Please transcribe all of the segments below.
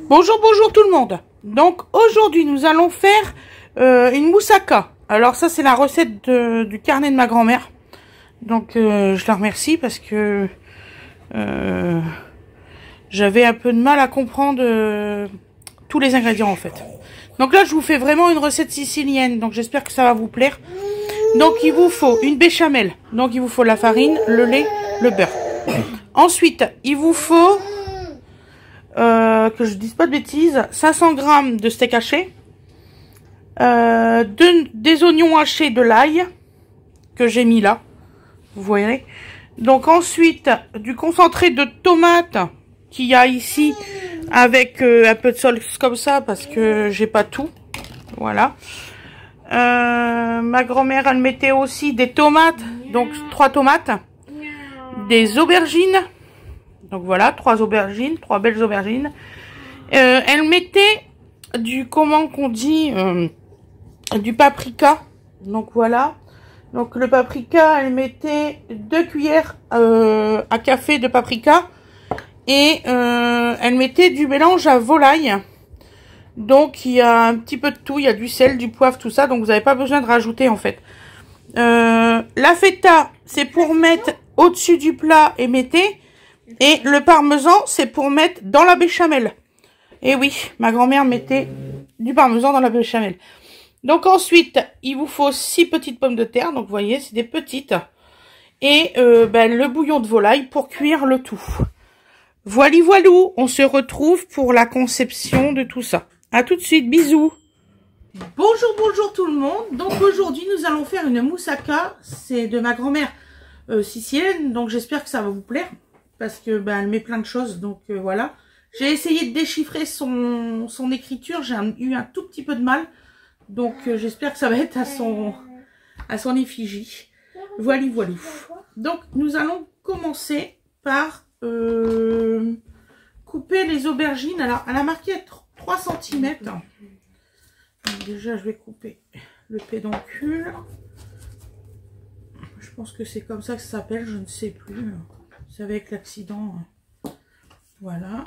Bonjour, bonjour tout le monde. Donc aujourd'hui nous allons faire une moussaka. Alors ça c'est la recette du carnet de ma grand-mère. Donc je la remercie parce que j'avais un peu de mal à comprendre tous les ingrédients en fait. Donc là je vous fais vraiment une recette sicilienne. Donc j'espère que ça va vous plaire. Donc il vous faut une béchamel. Donc il vous faut la farine, le lait, le beurre. Ensuite il vous faut... que je dise pas de bêtises, 500 g de steak haché, des oignons hachés, de l'ail que j'ai mis là, vous voyez. Donc ensuite du concentré de tomate qu'il y a ici avec un peu de sauce comme ça parce que j'ai pas tout, voilà. Ma grand-mère elle mettait aussi des tomates, donc 3 tomates, des aubergines. Donc voilà, 3 aubergines, 3 belles aubergines. Elle mettait du, comment qu'on dit, du paprika. Donc voilà. Donc le paprika, elle mettait 2 cuillères à café de paprika. Et elle mettait du mélange à volaille. Donc il y a un petit peu de tout. Il y a du sel, du poivre, tout ça. Donc vous n'avez pas besoin de rajouter en fait. La feta, c'est pour mettre au-dessus du plat et mettez. Et le parmesan, c'est pour mettre dans la béchamel. Et oui, ma grand-mère mettait du parmesan dans la béchamel. Donc ensuite, il vous faut 6 petites pommes de terre. Donc vous voyez, c'est des petites. Et le bouillon de volaille pour cuire le tout. Voili voilou, on se retrouve pour la conception de tout ça. À tout de suite, bisous. Bonjour, bonjour tout le monde. Donc aujourd'hui, nous allons faire une moussaka. C'est de ma grand-mère sicilienne. Donc j'espère que ça va vous plaire. Parce que elle met plein de choses, donc voilà. J'ai essayé de déchiffrer son écriture, j'ai eu un tout petit peu de mal. Donc j'espère que ça va être à son effigie. Voilà, voilà. Donc nous allons commencer par couper les aubergines. Alors elle a marqué 3 cm. Donc, déjà je vais couper le pédoncule. Je pense que c'est comme ça que ça s'appelle, je ne sais plus. C'est avec l'accident. Voilà.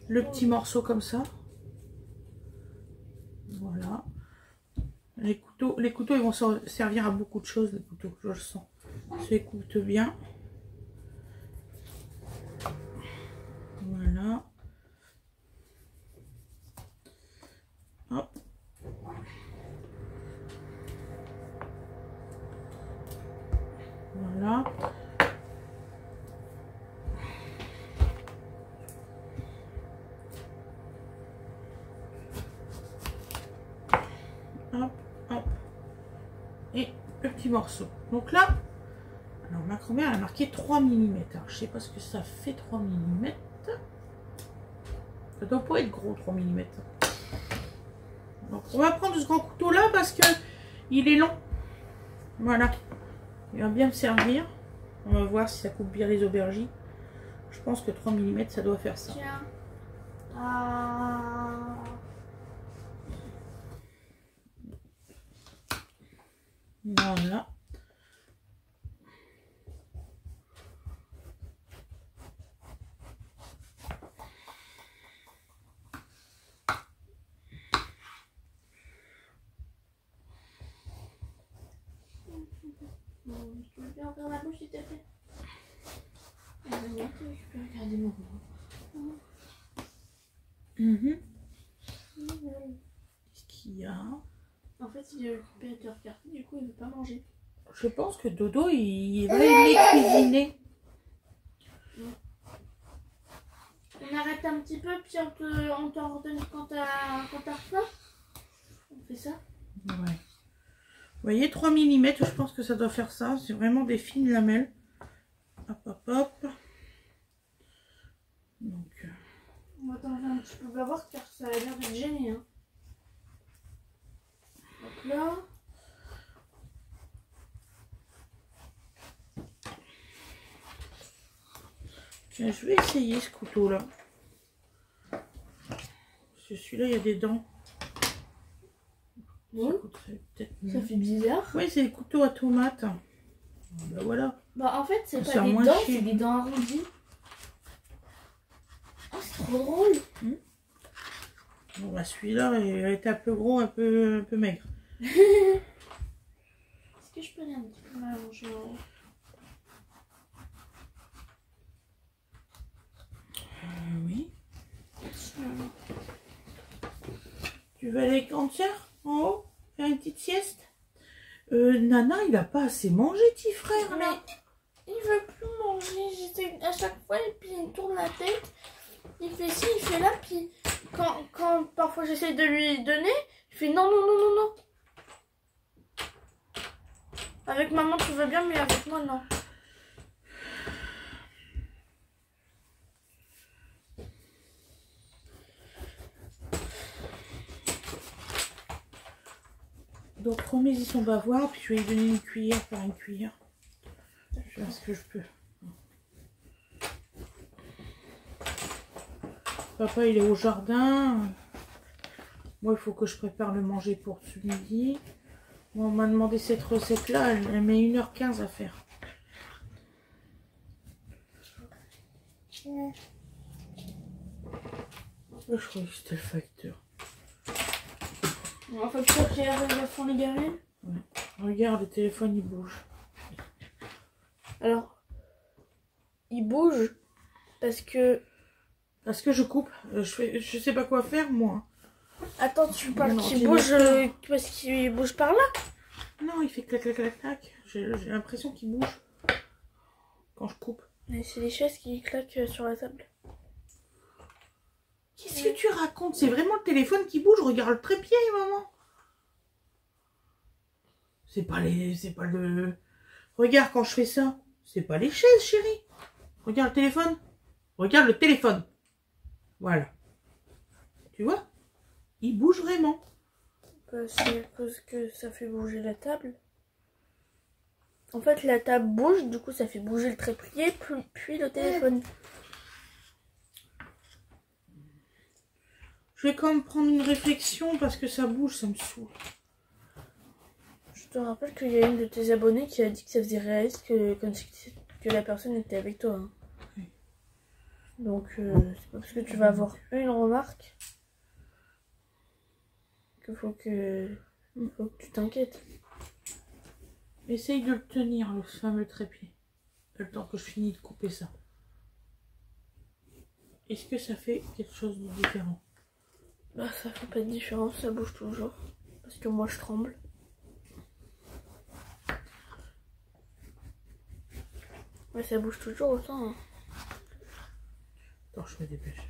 Le petit morceau comme ça. Voilà. Les couteaux ils vont servir à beaucoup de choses, les couteaux, je le sens. S'écoute bien. Voilà. Hop. Voilà. Hop, hop. Et le petit morceau. Donc là, alors ma grand-mère elle a marqué 3 mm. Alors, je sais pas ce que ça fait 3 mm. Ça doit pas être gros 3 mm. Donc on va prendre ce grand couteau là parce que il est long. Voilà. Il va bien me servir. On va voir si ça coupe bien les aubergines. Je pense que 3 mm ça doit faire ça. Tiens. Voilà. Tu peux ouvrir la bouche s'il te plaît? Je peux regarder mon Qu'est-ce qu'il y a? En fait, il est récupérateur carte, du coup, il ne veut pas manger. Je pense que Dodo, il va aimer cuisiner. On arrête un petit peu, puis on t'en redonne quand t'as faim. On fait ça? Ouais. Vous voyez, 3 mm, je pense que ça doit faire ça. C'est vraiment des fines lamelles. Hop, hop, hop. Donc... On va t'enlever un petit peu, va voir, car ça a l'air de te gêner. Hein. Donc là... Tiens, je vais essayer ce couteau-là. Parce que celui-là, il y a des dents. Bon. Ça fait bizarre. Oui, c'est des couteaux à tomates. Ben voilà. Bah en fait, c'est Ça pas des moins dents, chier. c'est des dents arrondies. trop drôle. Bon, bah, celui-là, il est un peu gros, un peu maigre. Est-ce que je peux aller un petit peu m'allonger en haut? Oui. Tu veux aller avec grande sœur en haut? Faire une petite sieste? Nana, il a pas assez mangé, petit frère, là. Il veut plus manger. J'essaie à chaque fois et puis il tourne la tête. Il fait ci, il fait là. Puis quand parfois j'essaie de lui donner, il fait non, non, non, non, non. Avec maman, tu veux bien, mais avec moi, non. Donc, remets-y son bavoir, puis je vais lui donner une cuillère par une cuillère. Je vais faire ce que je peux. Papa, il est au jardin. Moi, il faut que je prépare le manger pour ce midi. Moi, on m'a demandé cette recette-là. Elle met 1h15 à faire. Je crois que c'était le facteur. En fait, ça qui arrive à fond les gamines. Ouais. Regarde, le téléphone, il bouge. Alors, il bouge parce que je coupe. Je sais pas quoi faire, moi. attends, tu parles Non, qu'il bouge parce qu'il bouge par là? Non, il fait clac, clac, clac, clac. J'ai l'impression qu'il bouge quand je coupe. Mais c'est les chaises qui claquent sur la table. Qu'est-ce que tu racontes? C'est vraiment le téléphone qui bouge. Regarde le trépied, maman. C'est pas le... Regarde quand je fais ça. C'est pas les chaises, chérie. Regarde le téléphone. Regarde le téléphone. Voilà. Tu vois? Il bouge vraiment. Bah, c'est à cause que ça fait bouger la table. En fait, la table bouge, du coup, ça fait bouger le trépied, puis le téléphone. Je vais quand même prendre une réflexion parce que ça bouge, ça me saoule. Je te rappelle qu'il y a une de tes abonnés qui a dit que ça faisait réaliste que la personne était avec toi. Hein. Oui. Donc, c'est pas parce que tu vas avoir une remarque qu'il faut que tu t'inquiètes. Essaye de le tenir, le fameux trépied. Le temps que je finis de couper ça. Est-ce que ça fait quelque chose de différent? Bah, ça fait pas de différence, ça bouge toujours. Parce que moi, je tremble. Ouais, ça bouge toujours autant. Hein. Attends, je me dépêche.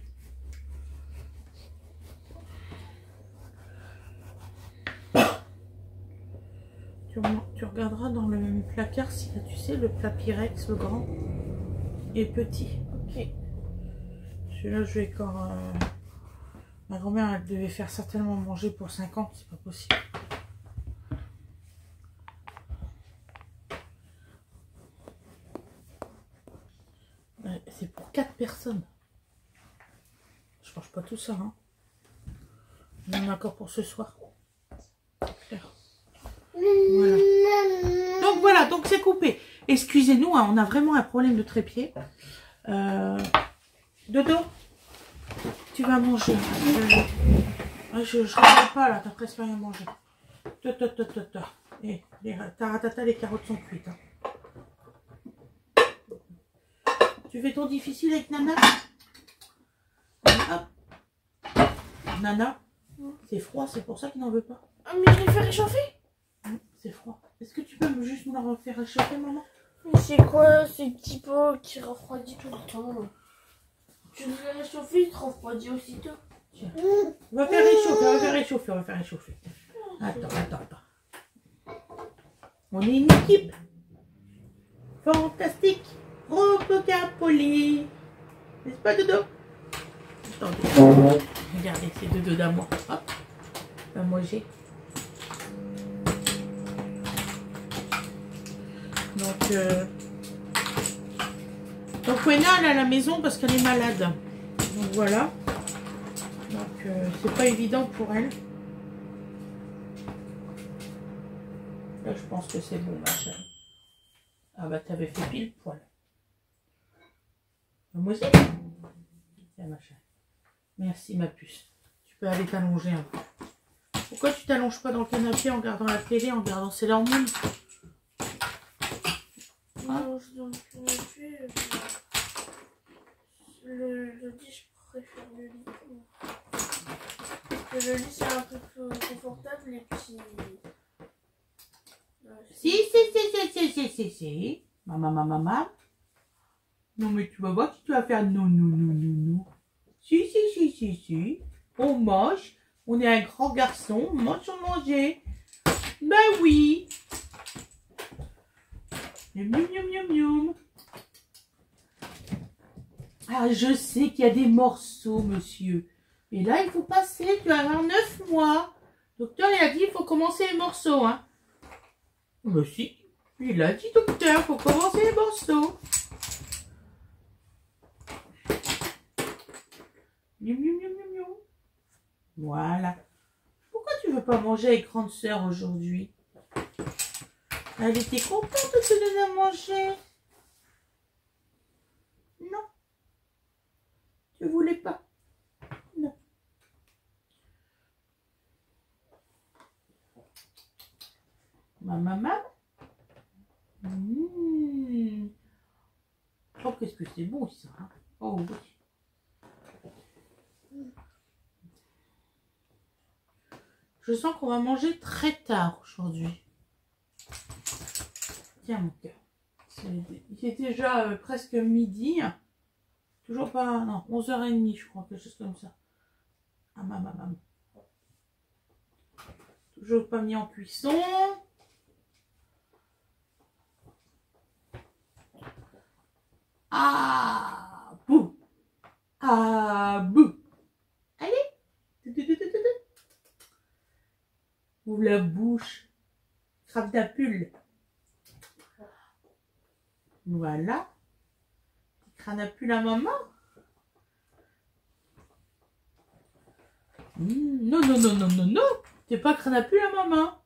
Tu regarderas dans le placard si là, tu sais, le plat Pyrex, le grand, est petit. Ok. Celui-là, je vais quand... ma grand-mère, elle devait faire certainement manger pour 50, c'est pas possible. C'est pour 4 personnes. Je mange pas tout ça, hein. On en a encore pour ce soir. Voilà. Donc voilà, donc c'est coupé. Excusez-nous, hein, on a vraiment un problème de trépied. Dodo, tu vas manger. Je regarde pas là, t'as presque rien mangé. Et les carottes sont cuites. Hein. Tu fais ton difficile avec Nana? Hop. Nana, c'est froid, c'est pour ça qu'il n'en veut pas. Ah, mais je l'ai fait réchauffer? C'est froid. Est-ce que tu peux juste me la faire réchauffer, maman? Mais c'est quoi ces petits pots qui refroidit tout le temps? Tu le fais réchauffer, il te refroidit aussitôt. Tiens. On va faire réchauffer, Attends. On est une équipe fantastique. Robocapoli. N'est-ce pas, Dodo? Attendez. Regardez, c'est Dodo d'amour. Hop. Moi, j'ai. Donc Wena, elle est à la maison parce qu'elle est malade. Donc voilà. Donc c'est pas évident pour elle. Là, je pense que c'est bon, ma chérie. Ah bah t'avais fait pile poil. Moi aussi. Tiens, ma chérie. Merci ma puce. Tu peux aller t'allonger un peu. Pourquoi tu t'allonges pas dans le canapé en regardant la télé, en regardant Sailor Moon? Non, je dans le canapé. Le lit, je préfère le lit. Parce que le lit, c'est un peu plus confortable et puis... Si. Maman. Non, mais tu vas voir si tu vas faire non. Si. On mange. On est un grand garçon. On mange sans manger. Ben oui. Miam. Ah, je sais qu'il y a des morceaux, monsieur. Et là, il faut passer. Tu vas avoir 9 mois. Le docteur, il a dit il faut commencer les morceaux, hein. Ben si. Il a dit, docteur, il faut commencer les morceaux. Miam. Voilà. Pourquoi tu veux pas manger avec grande sœur aujourd'hui? Elle était contente de te donner à manger. Non. Tu voulais pas. Non. Maman. Oh, qu'est-ce que c'est bon ça. Hein? Oh oui. Je sens qu'on va manger très tard aujourd'hui. Tiens mon cœur. Il est déjà presque midi. Toujours pas... Non, 11h30 je crois, quelque chose comme ça. Ah maman. Toujours pas mis en cuisson. Ah bouh. Allez. Ouvre la bouche. Crabe d'apule. Voilà. Crâne à pull à maman. Non. T'es pas crâne à pull à maman.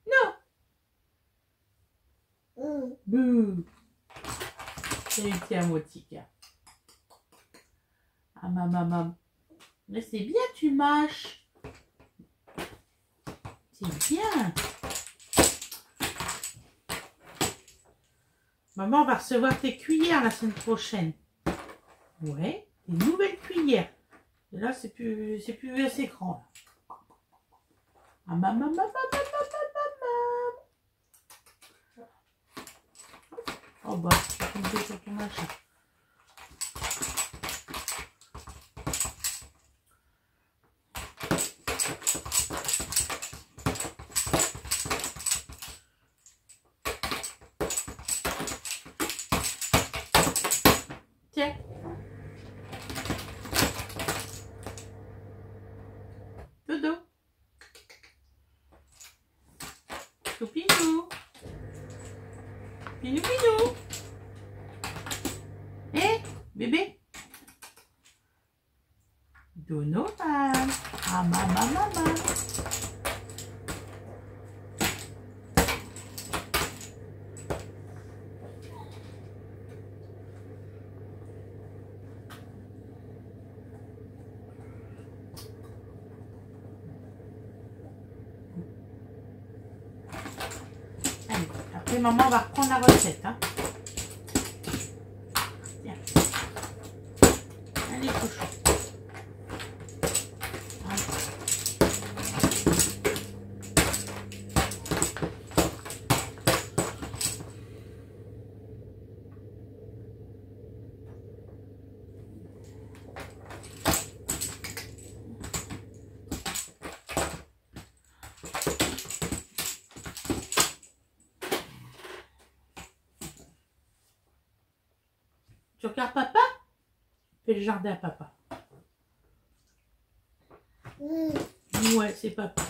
Non. Bouh. Tiens, Motika. Ah, maman. Mais c'est bien, tu mâches. C'est bien. Maman va recevoir tes cuillères la semaine prochaine. Ouais, des nouvelles cuillères. Et là, c'est plus assez grand. Ah, maman. Oh bah, tu vas tomber sur ton machin. Tiens. Dodo. Toupinou. Pinou. Bébé. Donovan. Ah, maman. Allez, après maman va reprendre la recette. Hein. Tiens. Allez, cochon. Tu regardes papa? Fais le jardin à papa. Ouais, c'est papa.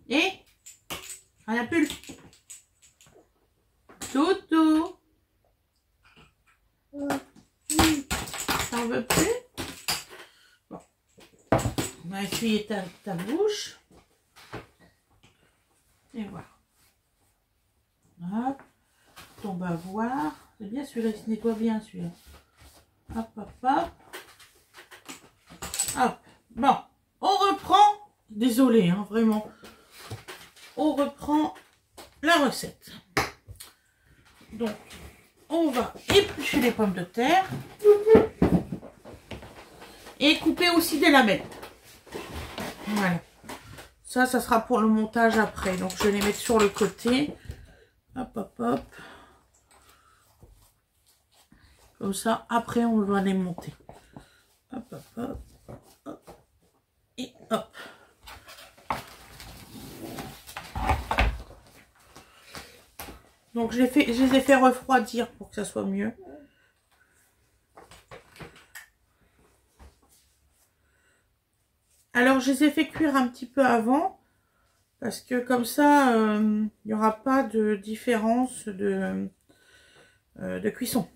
Et on a plus Toto. T'en veux plus? Bon. On va essuyer ta bouche. Et voilà. Hop. On va voir. C'est bien celui-là, il se nettoie bien celui-là. Hop, hop, hop. Hop. Bon, on reprend. Désolée, hein, vraiment. On reprend la recette. Donc, on va éplucher les pommes de terre. Et couper aussi des lamelles. Voilà. Ça sera pour le montage après. Donc, je vais les mettre sur le côté. Hop, hop, hop. Comme ça, après, on va les monter. Hop, hop, hop. Hop. Et hop. Donc, je les ai fait refroidir pour que ça soit mieux. Alors, je les ai fait cuire un petit peu avant, parce que comme ça, il n'y aura pas de différence de cuisson.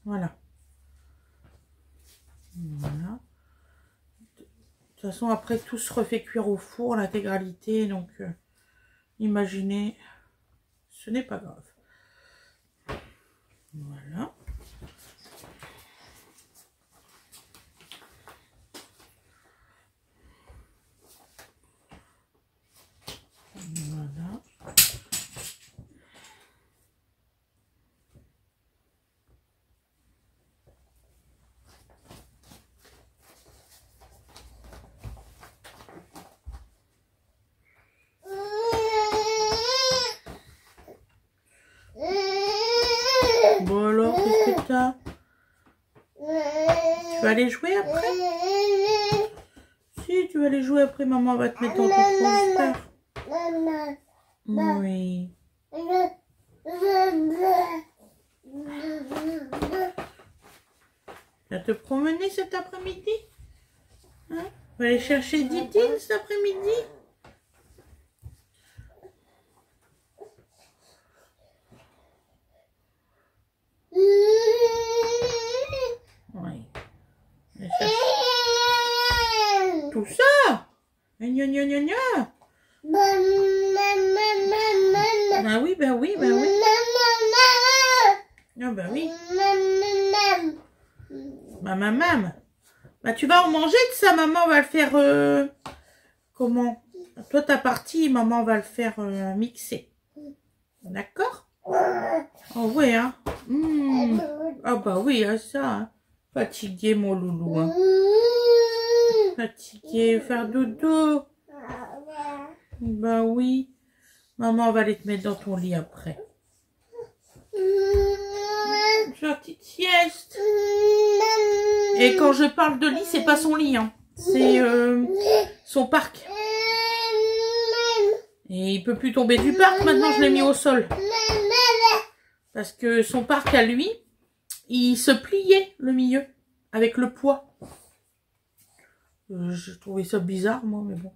Voilà. Voilà. De toute façon, après, tout se refait cuire au four, l'intégralité. Donc, imaginez, ce n'est pas grave. Voilà. Voilà. Bon alors, qu'est-ce que t'as? Tu vas aller jouer après? Si, tu vas aller jouer après, maman va te mettre dans ton transfert. Oui. Tu vas te promener cet après-midi? Hein? Tu vas aller chercher Didine cet après-midi? Oui. Tout ça? Gna gna gna gna. Ah oui, bah oui, bah oui. Ah bah oui. Bah maman. Bah tu vas en manger de ça, maman va le faire comment? Toi ta partie, maman va le faire mixer. D'accord? Oh ouais, hein. Mmh. Ah bah oui, hein, ça. Hein. Fatigué mon loulou. Hein. Fatigué, faire dodo. Bah oui. Maman va aller te mettre dans ton lit après. Petite sieste. Et quand je parle de lit, c'est pas son lit, hein. C'est son parc. Et il peut plus tomber du parc, maintenant je l'ai mis au sol. Parce que son parc à lui, il se pliait le milieu avec le poids. J'ai trouvé ça bizarre, moi, mais bon.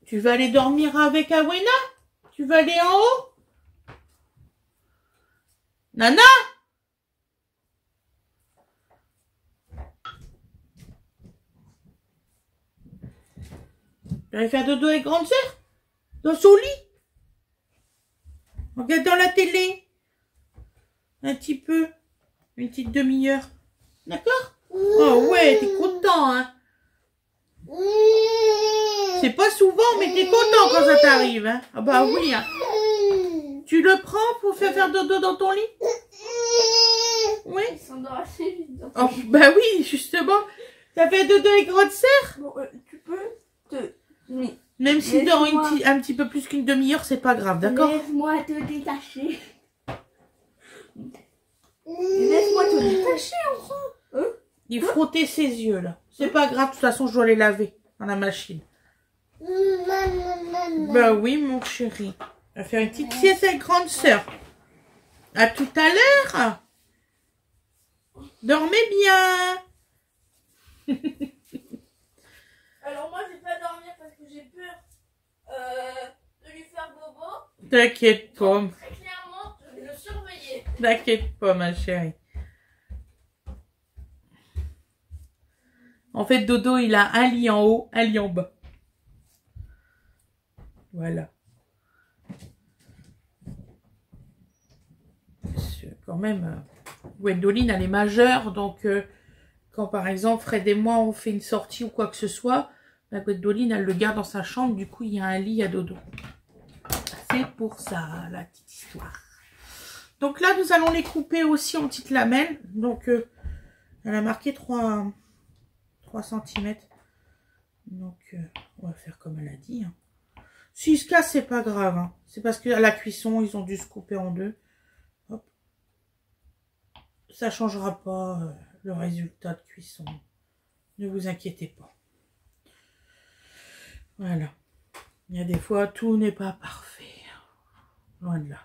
Tu vas aller dormir avec Awena? Tu vas aller en haut? Nana? Tu vas faire dodo avec grande sœur? Dans son lit? En regardant la télé? Un petit peu? Une petite demi-heure? D'accord? Oh ouais, t'es content, hein? C'est pas souvent, mais t'es content quand ça t'arrive, hein? Ah bah oui, hein? Tu le prends pour faire dodo dans ton lit? Oui? Il s'endort assez vite. Oh, bah oui, justement. T'as fait dodo avec grande sœur? Bon, tu peux te... Même si dans un petit peu plus qu'une demi-heure, c'est pas grave, d'accord? Laisse-moi te détacher. Laisse-moi te détacher, enfant. Hein? Il frottait ses yeux, là. C'est pas grave, de toute façon, je dois les laver dans la machine. Bah oui, mon chéri. On va faire une petite sieste avec grande sœur. À tout à l'heure. Dormez bien. Alors moi, je vais pas dormir parce que j'ai peur de lui faire bobo. T'inquiète pas. Très clairement, je vais le surveiller. T'inquiète pas, ma chérie. En fait, Dodo, il a un lit en haut, un lit en bas. Voilà. quand même, Gwendoline, elle est majeure. Donc, quand par exemple Fred et moi, on fait une sortie ou quoi que ce soit, la Gwendoline, elle le garde dans sa chambre. Du coup, il y a un lit à dodo. C'est pour ça, la petite histoire. Donc là, nous allons les couper aussi en petites lamelles. Donc, elle a marqué 3 cm. Donc, on va faire comme elle a dit. Hein. S'ils se cassent, c'est pas grave. Hein. C'est parce qu'à la cuisson, ils ont dû se couper en deux. Hop. Ça changera pas le résultat de cuisson. Ne vous inquiétez pas. Voilà. Il y a des fois, tout n'est pas parfait. Loin de là.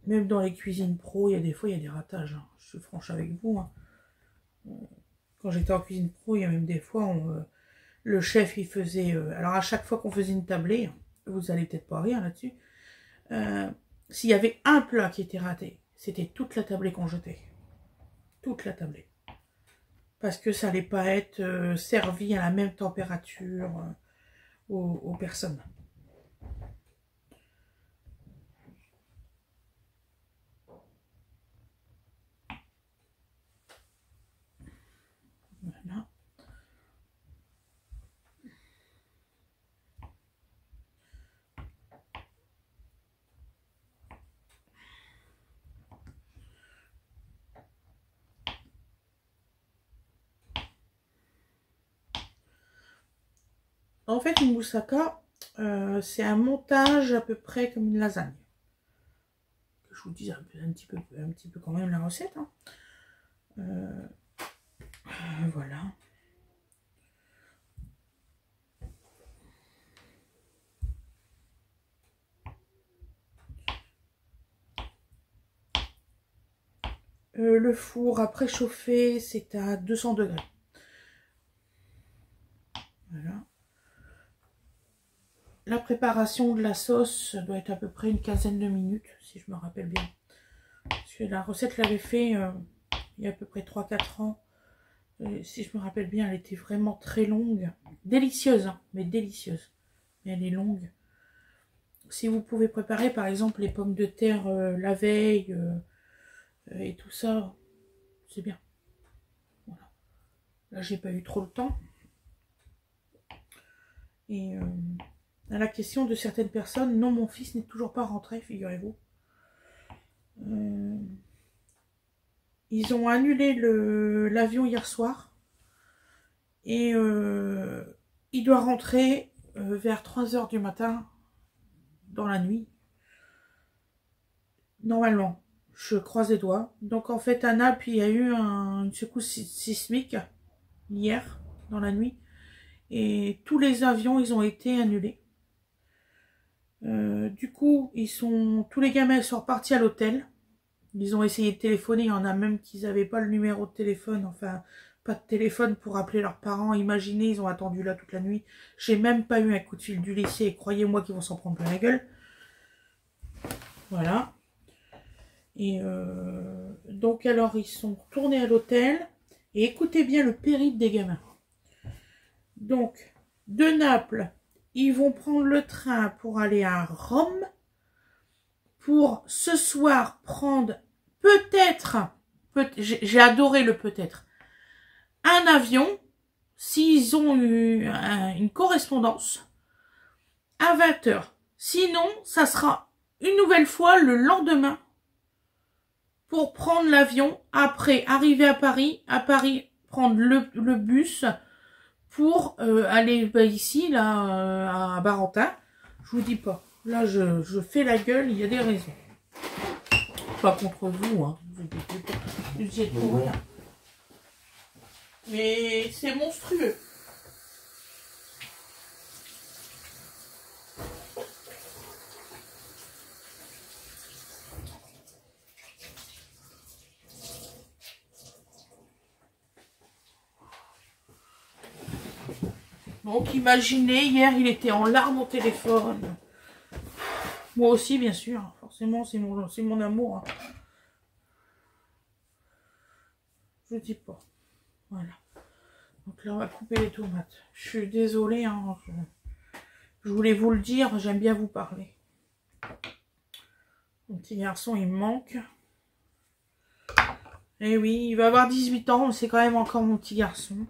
Même dans les cuisines pro, il y a des fois, il y a des ratages. Hein. Je suis franche avec vous. Hein. Quand j'étais en cuisine pro, il y a même des fois, le chef, il faisait... alors, à chaque fois qu'on faisait une tablée, vous allez peut-être pas rire là-dessus, s'il y avait un plat qui était raté, c'était toute la tablée qu'on jetait. Toute la tablée. Parce que ça n'allait pas être servi à la même température aux personnes. Voilà. En fait, une moussaka, c'est un montage à peu près comme une lasagne. Je vous dis un petit peu quand même la recette. Hein. Voilà. Le four à préchauffer, c'est à 200 degrés. Voilà. La préparation de la sauce doit être à peu près une quinzaine de minutes, si je me rappelle bien. Parce que la recette, je l'avais fait il y a à peu près 3-4 ans. Si je me rappelle bien, elle était vraiment très longue. Délicieuse, hein, mais délicieuse. Mais elle est longue. Si vous pouvez préparer, par exemple, les pommes de terre la veille et tout ça, c'est bien. Voilà. Là, j'ai pas eu trop le temps. Et à la question de certaines personnes, non, mon fils n'est toujours pas rentré, figurez-vous. Ils ont annulé l'avion hier soir. Et il doit rentrer vers 3 h du matin, dans la nuit. Normalement, je croise les doigts. Donc en fait, à Naples, il y a eu une secousse sismique hier, dans la nuit. Et tous les avions, ils ont été annulés. Du coup, tous les gamins sont repartis à l'hôtel. Ils ont essayé de téléphoner. Il y en a même qui n'avaient pas le numéro de téléphone. Enfin, pas de téléphone pour appeler leurs parents. Imaginez, ils ont attendu là toute la nuit. J'ai même pas eu un coup de fil du lycée. Et croyez-moi qu'ils vont s'en prendre plein la gueule. Voilà. Et donc alors, ils sont retournés à l'hôtel. Et écoutez bien le périple des gamins. Donc, de Naples, ils vont prendre le train pour aller à Rome. Pour ce soir prendre peut-être, j'ai adoré le peut-être, un avion, s'ils ont eu une correspondance, à 20 h. Sinon, ça sera une nouvelle fois le lendemain pour prendre l'avion, après arriver à Paris prendre le bus pour aller ici, là, à Barentin. Je vous dis pas. Là, je fais la gueule, il y a des raisons. Pas contre vous, hein. Vous y êtes pour rien. Mais c'est monstrueux. Donc imaginez, hier il était en larmes au téléphone. Moi aussi bien sûr, forcément c'est mon amour. Hein. Je dis pas. Voilà. Donc là on va couper les tomates. Je suis désolée, hein, je voulais vous le dire, j'aime bien vous parler. Mon petit garçon, il me manque. Eh oui, il va avoir 18 ans, mais c'est quand même encore mon petit garçon.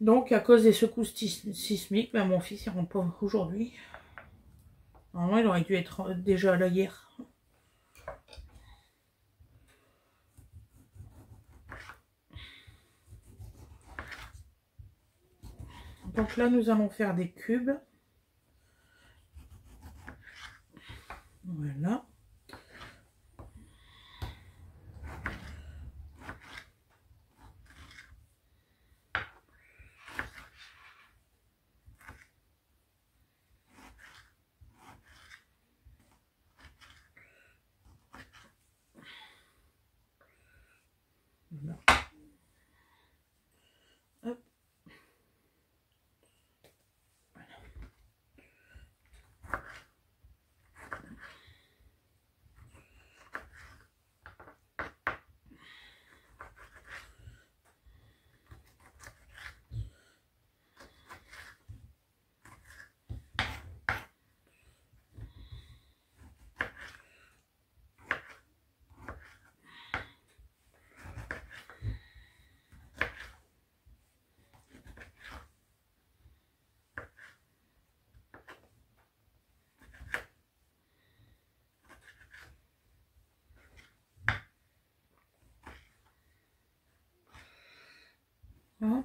Donc, à cause des secousses sismiques, ben, mon fils, il rentre pas aujourd'hui. Normalement, il aurait dû être déjà là hier. Donc là, nous allons faire des cubes. Voilà. Voilà. Hop. Hop.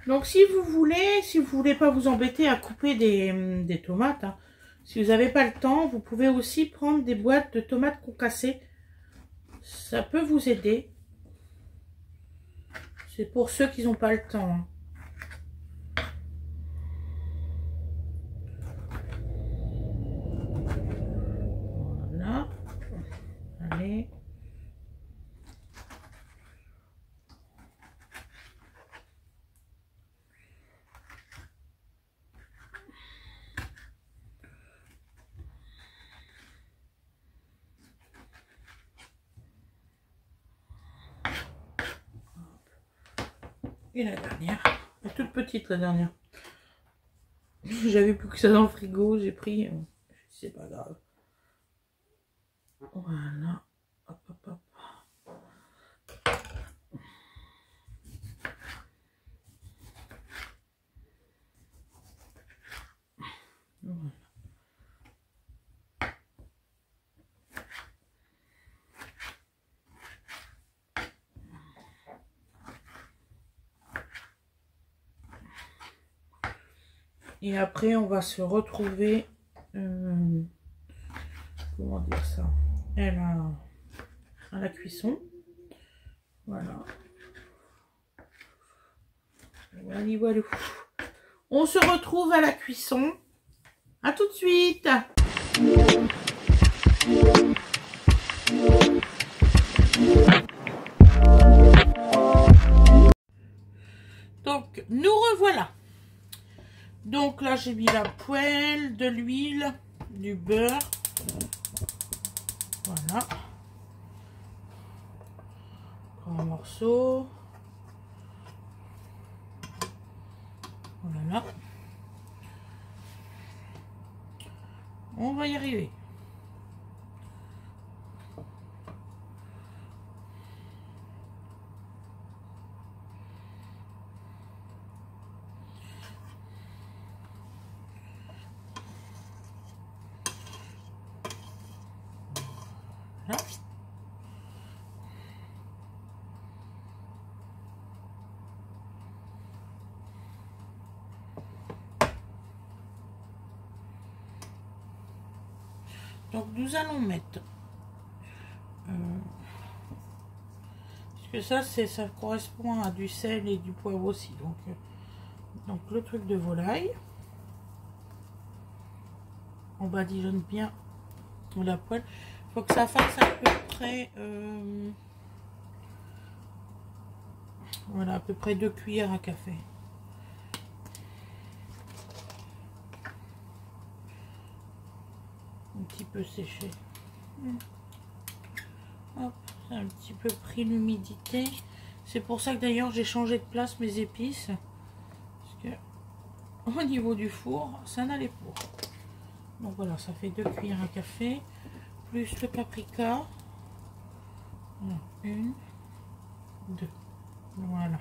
Donc si vous voulez pas vous embêter à couper des tomates, hein, si vous n'avez pas le temps, vous pouvez aussi prendre des boîtes de tomates concassées. Ça peut vous aider. C'est pour ceux qui n'ont pas le temps. Hein. Voilà. Allez. Et la dernière, la toute petite la dernière. J'avais plus que ça dans le frigo, j'ai pris, c'est pas grave. Voilà, hop hop hop. Voilà. Et après, on va se retrouver, comment dire ça, à la cuisson. Voilà. Voilà, voilà. On se retrouve à la cuisson. À tout de suite. Donc, nous revoilà. Donc là, j'ai mis la poêle, de l'huile, du beurre. Voilà. Un morceau. Voilà. On va y arriver. Donc nous allons mettre parce que ça correspond à du sel et du poivre aussi. Donc le truc de volaille, on badigeonne bien la poêle. Il faut que ça fasse à peu près voilà, à peu près 2 cuillères à café. Un petit peu séché. Hop, c'est un petit peu pris l'humidité. C'est pour ça que d'ailleurs j'ai changé de place mes épices. Parce que au niveau du four, ça n'allait pas. Donc voilà, ça fait 2 cuillères à café. Plus le paprika. Voilà, 1, 2. Voilà.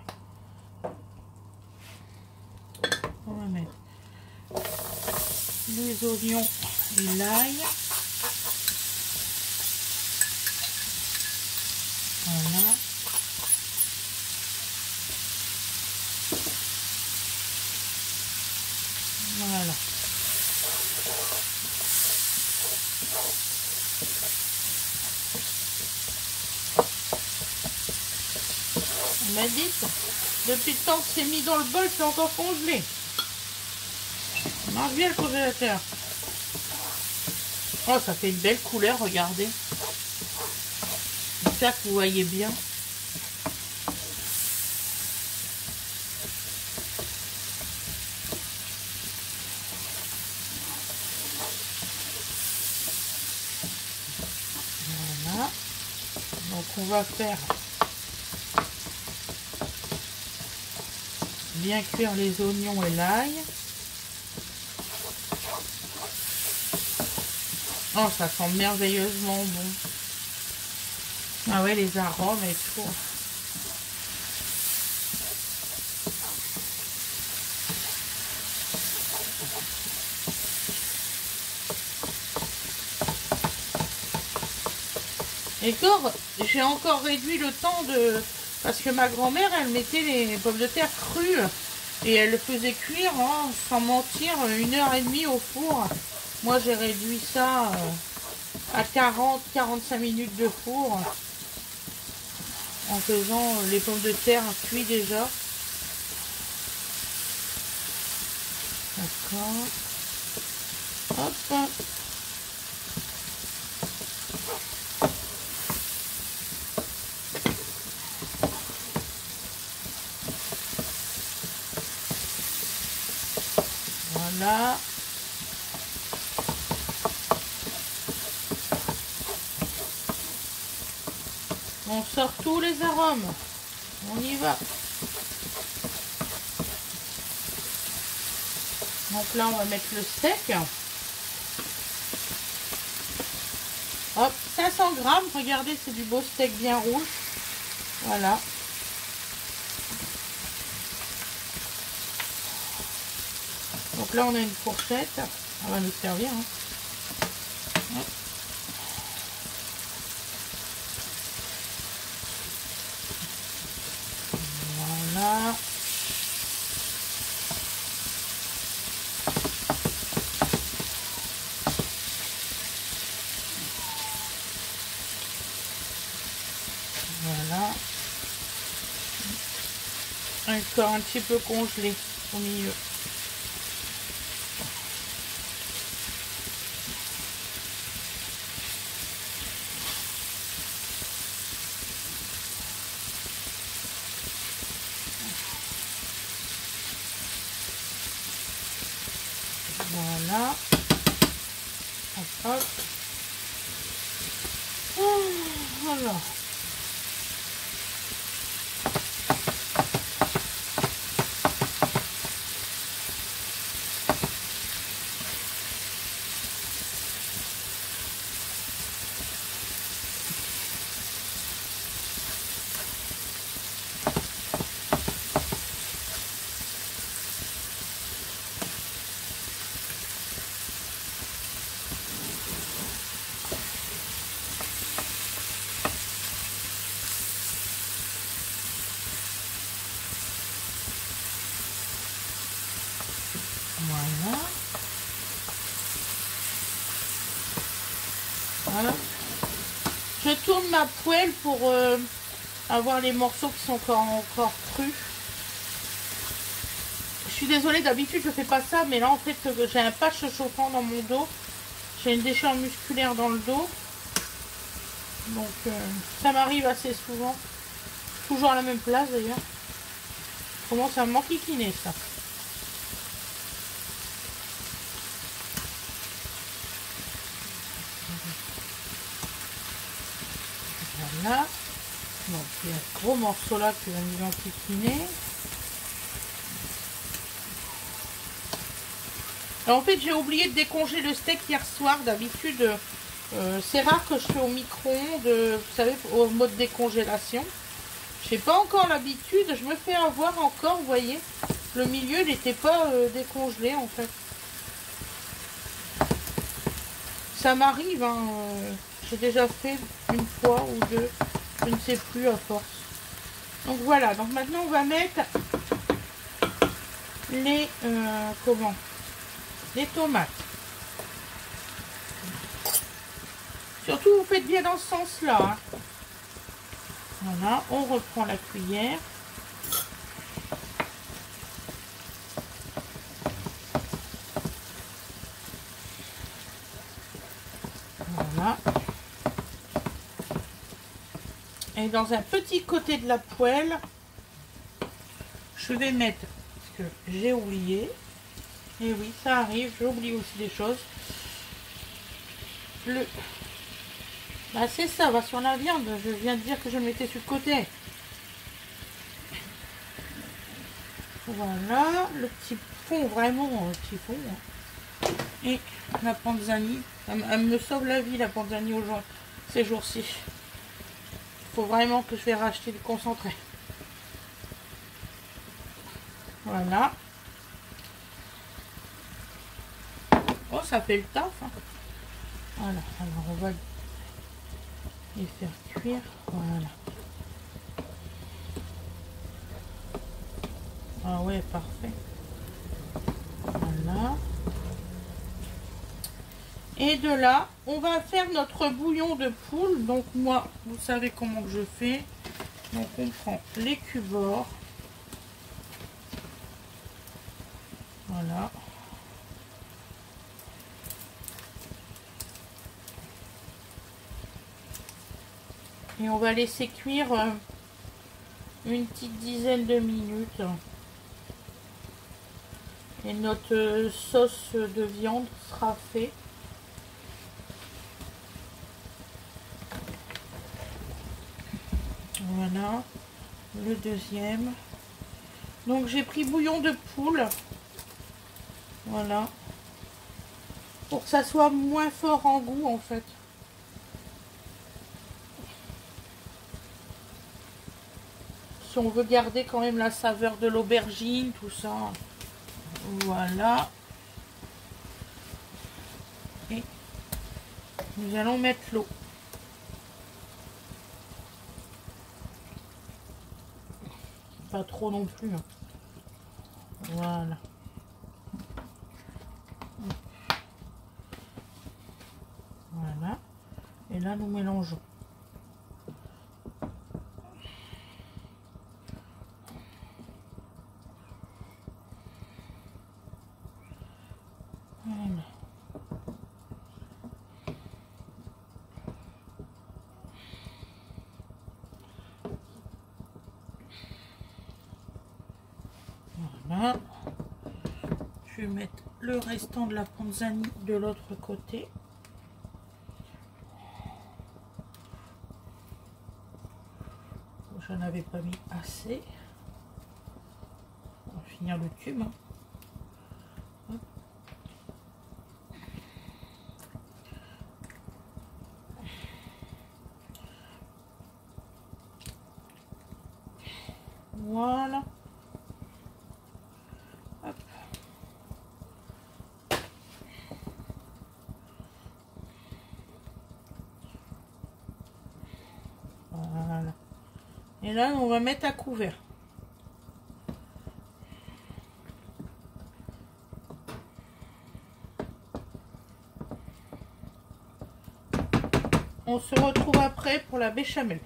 On va mettre les oignons et l'ail. Voilà. Voilà. On m'a dit, depuis le temps que c'est mis dans le bol, c'est encore congelé. On marche bien le congélateur. Oh, ça fait une belle couleur, regardez. J'espère que vous voyez bien. Voilà. Donc on va faire bien cuire les oignons et l'ail. Oh, ça sent merveilleusement bon. Ah ouais, les arômes et tout. Et encore, j'ai encore réduit le temps de... Parce que ma grand-mère, elle mettait les pommes de terre crues. Et elle le faisait cuire, hein, sans mentir, 1h30 au four. Moi, j'ai réduit ça à 40-45 minutes de four. En faisant les pommes de terre cuites déjà. D'accord. Hop. Voilà. On sort tous les arômes. On y va. Donc là, on va mettre le steak. Hop, 500 grammes. Regardez, c'est du beau steak bien rouge. Voilà. Donc là, on a une fourchette. On va nous servir. Hein. Hop. Voilà. Voilà. Encore un petit peu congelé au milieu. Voilà. Hop, hop. Oh, voilà. Voilà. Voilà. Je tourne ma poêle pour avoir les morceaux qui sont encore crus. Je suis désolée, d'habitude je fais pas ça, mais là en fait j'ai un patch chauffant dans mon dos. J'ai une décharge musculaire dans le dos. Donc ça m'arrive assez souvent. Toujours à la même place d'ailleurs. Comment ça m'enquiquiner ça. Voilà. Donc il y a ce gros morceau là qui va nous enquiquiner. Alors, en fait j'ai oublié de décongeler le steak hier soir. D'habitude c'est rare que je fais au micro-ondes, vous savez, au mode décongélation. Je n'ai pas encore l'habitude, je me fais avoir encore, vous voyez. Le milieu il n'était pas décongelé en fait. Ça m'arrive, hein, j'ai déjà fait une fois ou deux, je ne sais plus à force. Donc voilà, donc maintenant on va mettre les les tomates. Surtout vous faites bien dans ce sens là, hein. Voilà, on reprend la cuillère. Voilà. Et dans un petit côté de la poêle, je vais mettre, parce que j'ai oublié, et oui ça arrive, j'oublie aussi des choses, bah c'est ça, va sur la viande, je viens de dire que je le mettais sur le côté. Voilà, le petit fond, vraiment petit fond. Et la panzani, elle me sauve la vie la panzani ces jours-ci. Il faut vraiment que je vais racheter du concentré. Voilà. Oh, ça fait le taf, hein. Voilà, alors on va les faire cuire. Voilà. Ah ouais, parfait. Voilà. Et de là, on va faire notre bouillon de poule. Donc moi, vous savez comment que je fais. Donc on prend les cubors. Voilà. Et on va laisser cuire une petite dizaine de minutes. Et notre sauce de viande sera faite. Voilà, le deuxième. Donc j'ai pris bouillon de poule. Voilà. Pour que ça soit moins fort en goût en fait. Si on veut garder quand même la saveur de l'aubergine, tout ça. Voilà. Et nous allons mettre l'eau. Pas trop non plus, hein. Voilà. Voilà. Et là, nous mélangeons. Voilà. Voilà. Je vais mettre le restant de la panzani de l'autre côté. Je n'avais pas mis assez. On va finir le tube, hein. Voilà. Hop. Voilà. Et là, on va mettre à couvert. on se retrouve après pour la béchamel.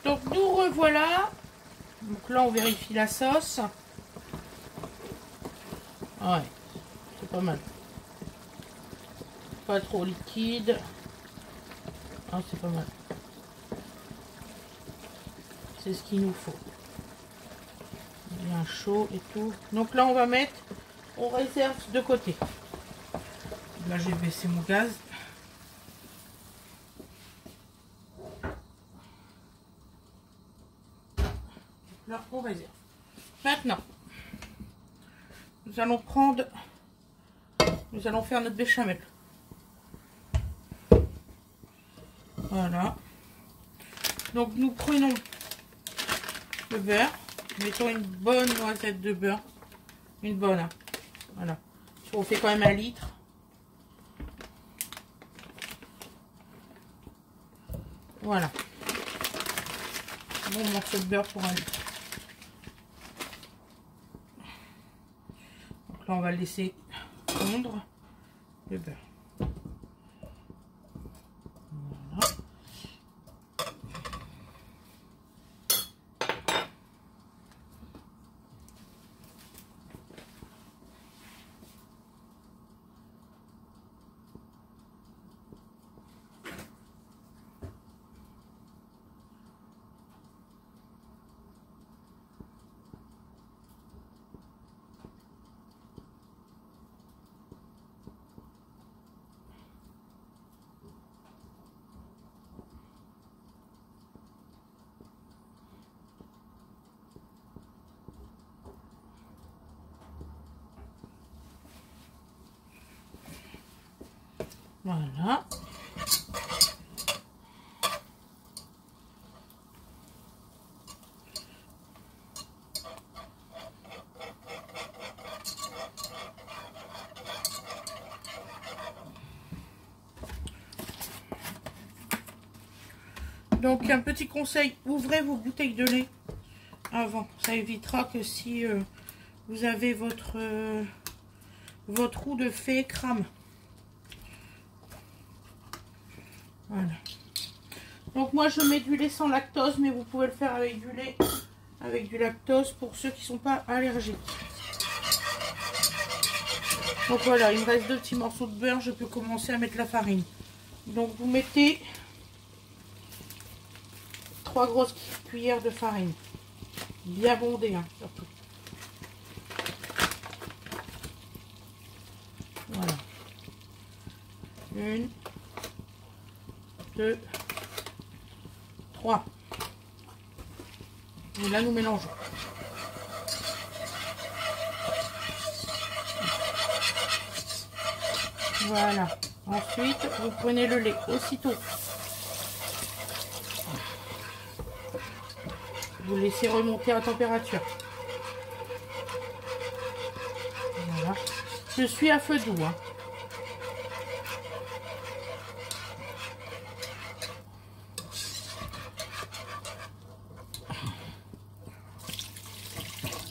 Donc nous revoilà. Donc là on vérifie la sauce. Ouais, c'est pas mal. Pas trop liquide. Ah, c'est pas mal. C'est ce qu'il nous faut. Bien chaud et tout. Donc là on va mettre, on réserve de côté. Là j'ai baissé mon gaz. Là on réserve. Maintenant, nous allons faire notre béchamel. Voilà. Donc nous prenons le beurre. Mettons une bonne noisette de beurre. Une bonne. Hein. Voilà. On fait quand même 1 litre. Voilà. Bon morceau de beurre pour 1 litre. Donc là on va le laisser fondre le beurre. Voilà. Donc un petit conseil, ouvrez vos bouteilles de lait avant. Ça évitera que si vous avez votre roue de fée crame. Voilà. Donc moi je mets du lait sans lactose, mais vous pouvez le faire avec du lait avec du lactose pour ceux qui ne sont pas allergiques. Donc voilà, il me reste 2 petits morceaux de beurre, je peux commencer à mettre la farine. Donc vous mettez 3 grosses cuillères de farine. Bien bondée, hein, surtout. Voilà. 1, 2, 3. Et là, nous mélangeons. Voilà. Ensuite, vous prenez le lait aussitôt. Vous laissez remonter à température. Voilà. Je suis à feu doux. Hein.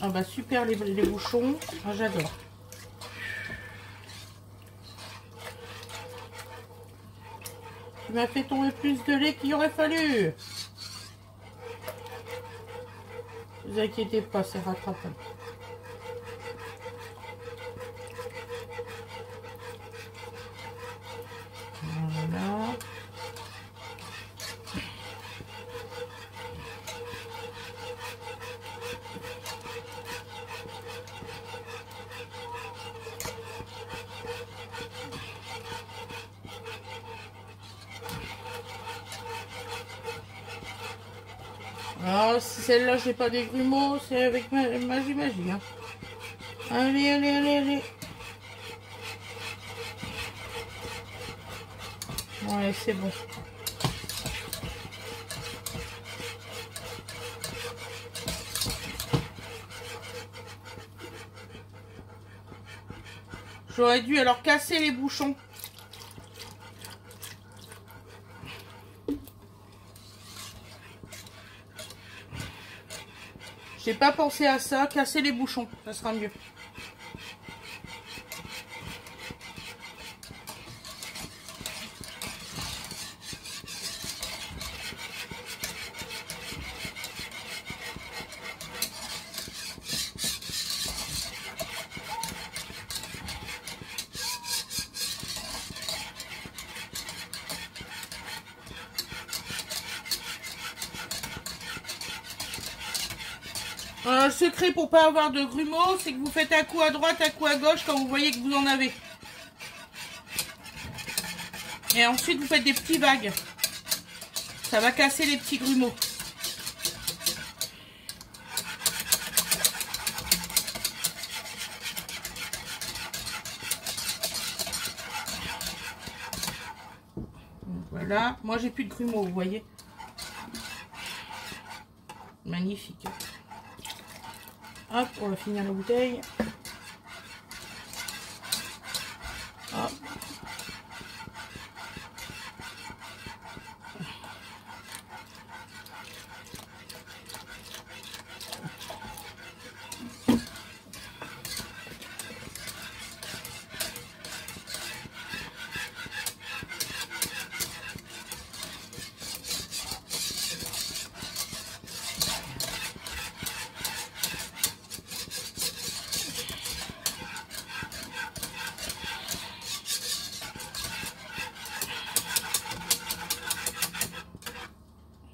Ah bah super les bouchons. Ah, j'adore. Tu m'as fait tomber plus de lait qu'il aurait fallu. Ne vous inquiétez pas, c'est rattrapable. Voilà. Alors, si celle-là, j'ai pas des grumeaux, c'est avec magie. Hein. Allez, allez, allez, allez. Ouais, c'est bon. J'aurais dû alors casser les bouchons. J'ai pas pensé à ça, casser les bouchons, ça sera mieux. Le secret pour pas avoir de grumeaux, c'est que vous faites un coup à droite, un coup à gauche quand vous voyez que vous en avez. Et ensuite vous faites des petits vagues. Ça va casser les petits grumeaux. Donc voilà, moi j'ai plus de grumeaux, vous voyez. Magnifique. Hop, on va finir la bouteille. Hop.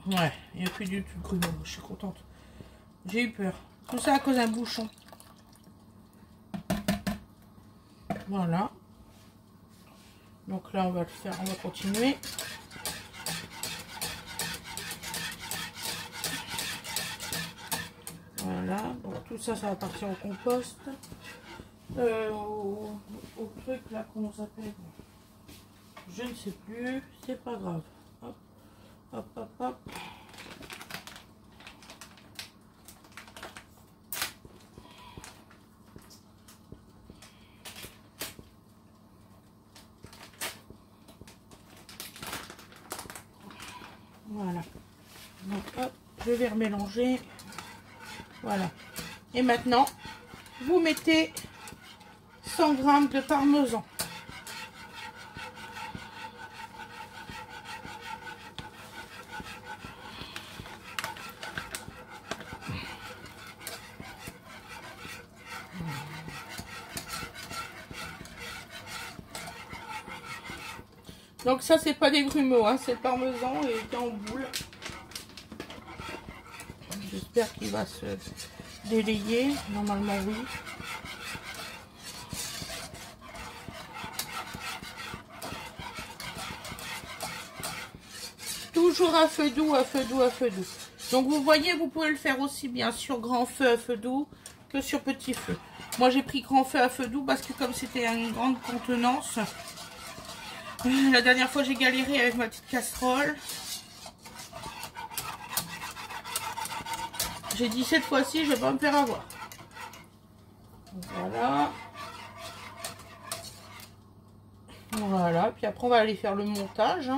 Ouais, il n'y a plus du tout de grumeaux, je suis contente. J'ai eu peur. Tout ça à cause d'un bouchon. Voilà. Donc là, on va le faire, on va continuer. Voilà, donc tout ça, ça va partir au compost. Au truc là, comment ça s'appelle? Je ne sais plus, c'est pas grave. Hop, hop, hop, hop. Voilà. Donc hop, je vais remélanger. Voilà. Et maintenant, vous mettez 100 g de parmesan. Donc ça, c'est pas des grumeaux, hein, c'est le parmesan et il est en boule. J'espère qu'il va se délayer. Normalement, oui. Toujours à feu doux, à feu doux, à feu doux. Donc vous voyez, vous pouvez le faire aussi bien sur grand feu à feu doux que sur petit feu. Moi, j'ai pris grand feu à feu doux parce que comme c'était une grande contenance, la dernière fois, j'ai galéré avec ma petite casserole. J'ai dit cette fois-ci, je vais pas me faire avoir. Voilà. Voilà. Puis après, on va aller faire le montage.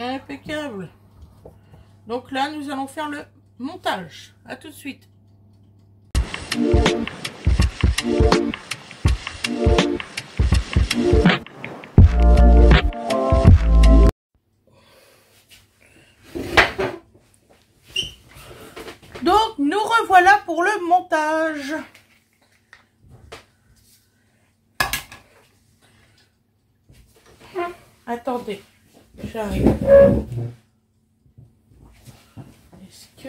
Impeccable. Donc là, nous allons faire le montage. À tout de suite. Donc, nous revoilà pour le montage. Attendez, j'arrive. Est-ce que...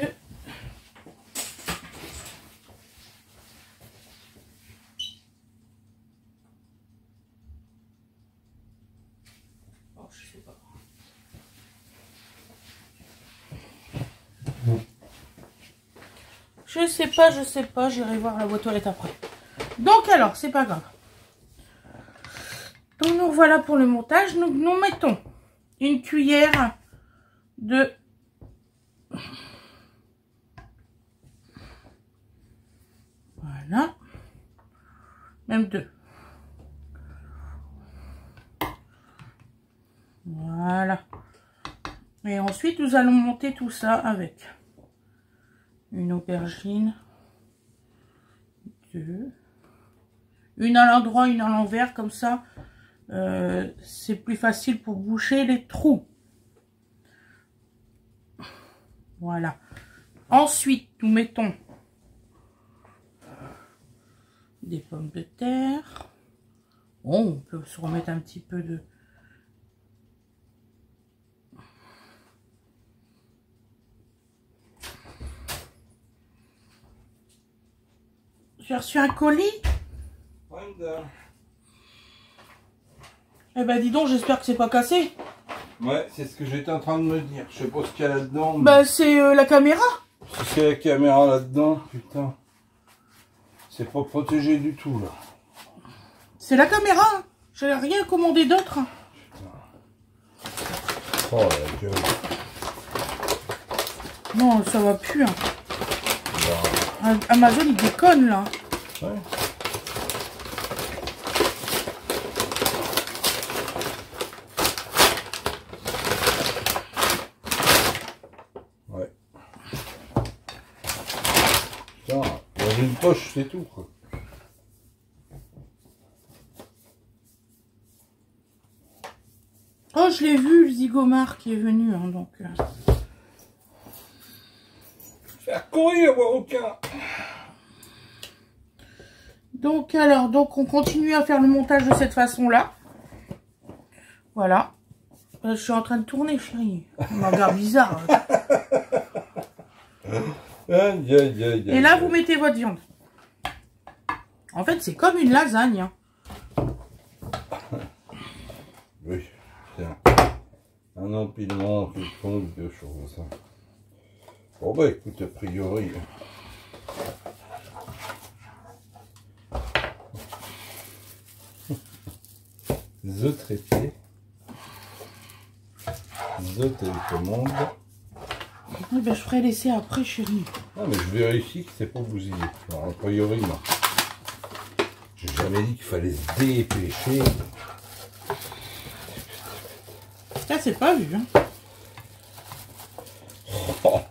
Oh, je sais pas. Je sais pas, j'irai voir la boîte aux lettres après. Donc alors, c'est pas grave. Donc nous voilà pour le montage. Nous mettons une cuillère de... Voilà. Même 2. Voilà. Et ensuite, nous allons monter tout ça avec une aubergine. 2. Une à l'endroit, une à l'envers, comme ça. C'est plus facile pour boucher les trous. Voilà. Ensuite, nous mettons des pommes de terre. Bon, on peut se remettre un petit peu de... J'ai reçu un colis. Eh ben dis donc, j'espère que c'est pas cassé. Ouais, c'est ce que j'étais en train de me dire. Je sais pas ce qu'il y a là-dedans. Mais... Bah c'est la caméra. Si c'est la caméra là-dedans, putain. C'est pas protégé du tout là. C'est la caméra. J'ai rien commandé d'autre. Putain. Oh la gueule. Non, ça va plus. Hein. Wow. Amazon il déconne là. Ouais. Ouais. Putain, dans une poche c'est tout quoi. Oh, je l'ai vu, le zigomar qui est venu, hein, donc... Faire courir, voir aucun. Donc, alors, donc on continue à faire le montage de cette façon-là. Voilà. Je suis en train de tourner, chérie. On me regarde bizarre. Et là, vous mettez votre viande. En fait, c'est comme une lasagne. Hein. Oui. Un empilement qui compte de choses. Bon bah écoute, a priori. The traité. The télécommande. Oui, ben, je ferai laisser après, chérie. Non mais je vérifie que c'est pas bousillé. Alors, a priori non. J'ai jamais dit qu'il fallait se dépêcher. Ça, c'est pas vu. Hein. Oh.